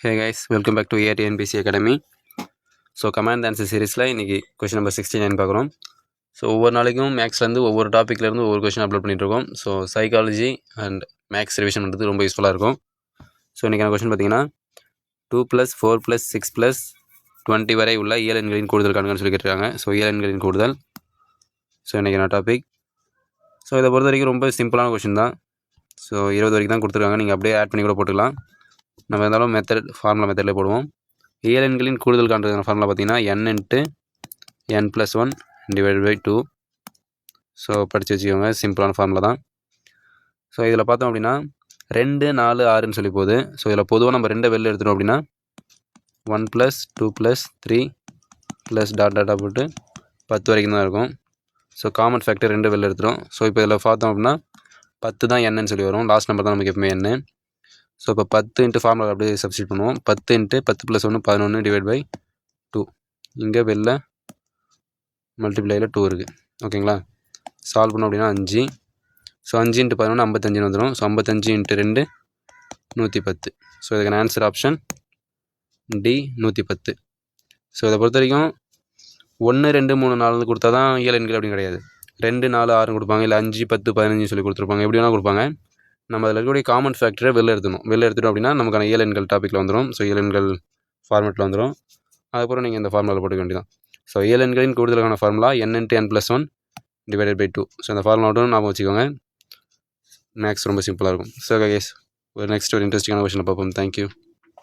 Hey guys, welcome back to ATNPC Academy. So command answer சீரீஸில் இன்றைக்கி question number 69 பார்க்குறோம். So ஒவ்வொரு நாளைக்கும் மேக்ஸ்லேருந்து ஒவ்வொரு டாப்பிக்லேருந்து ஒவ்வொரு கொஷின் அப்லோட் பண்ணிட்டுருக்கோம். So psychology and maths revision பண்ணுறது ரொம்ப யூஸ்ஃபுல்லாக இருக்கும். ஸோ இன்றைக்கான கொஷின் பார்த்தீங்கன்னா 2 + 4 + 6 + 20 வரை உள்ள இயல் எண்களின் கூடுதல் காண்கன்னு சொல்லி கேட்டிருக்காங்க. ஸோ இயல் எண்களின் கூடுதல். ஸோ இன்றைக்கான டாபிக். ஸோ இதை பொறுத்த வரைக்கும் ரொம்ப சிம்பிளான கொஷின் தான். ஸோ 20 வரைக்கும் தான் கொடுத்துருக்காங்க. நீங்கள் அப்படியே ஆட் பண்ணி கூட போட்டுக்கலாம். நம்ம இருந்தாலும் ஃபார்முலா மெத்தட்லேயே போடுவோம். இயல் எண்களின் கூடுதல் காண்றதுக்கான ஃபார்முலா பார்த்தீங்கன்னா n × n + 1 / 2. ஸோ படித்து வச்சுக்கோங்க, சிம்பிளான ஃபார்முலா தான். ஸோ இதில் பார்த்தோம் அப்படின்னா 2, 4, 6ன்னு சொல்லி போகுது. ஸோ இதில் பொதுவாக நம்ம 2 வெளில எடுத்துட்டோம் அப்படின்னா 1 + 2 + 3 + ... போட்டு 10 வரைக்கும் தான் இருக்கும். ஸோ காமன் ஃபேக்டர் 2 வெளில எடுத்துட்டோம். ஸோ இப்போ இதில் பார்த்தோம் அப்படின்னா 10 தான் என்னன்னு சொல்லி வரும். லாஸ்ட் நம்பர் தான் நமக்கு எப்பவுமே என்ன. ஸோ இப்போ 10 ஃபார்முலா அப்படியே சப்ஸ்டிட் பண்ணுவோம். 10 × 10 + 1 11 / 2. இங்கே வெளில மல்டிப்ளையில் 2 இருக்குது. ஓகேங்களா? சால்வ் பண்ணோம் அப்படின்னா 5. ஸோ 5 × 11 55 வந்துடும். ஸோ 55 × 2 110. ஸோ இதுக்கான ஆன்சர் ஆப்ஷன் டி 110. ஸோ இதை பொறுத்த வரைக்கும் 1 2 3 4 கொடுத்தா தான் இயல் எண்கள் அப்படின்னு கிடையாது. 2 4 6 கொடுப்பாங்க, இல்லை 5 10 15 சொல்லி கொடுத்துருப்பாங்க. எப்படி வேணால் கொடுப்பாங்க. நம்ம அதில் இருக்கக்கூடிய காமன் ஃபேக்டரை வெளில எடுத்துட்டோம் அப்படின்னா நமக்கான இயல் எண்கள் டாப்பிக்கில் வந்துடும். ஸோ இயல் எண்கள் ஃபார்மேட்டில் வந்துடும். அதுக்கப்புறம் நீங்கள் இந்த ஃபார்முலாவில் போட்டுக்க வேண்டியதான். ஸோ இயல் எண்களின் கூடுதலுக்கான ஃபார்முலா n × n + 1 / 2. ஸோ இந்த ஃபார்முலா மட்டும் ஞாபகம் வச்சுக்கோங்க. மேக்ஸ் ரொம்ப சிம்பிளாக இருக்கும். ஸோ கைஸ், ஒரு நெக்ஸ்ட் ஒரு இன்ட்ரெஸ்டிங்கான கொஷனில் பார்ப்போம். தேங்க்யூ.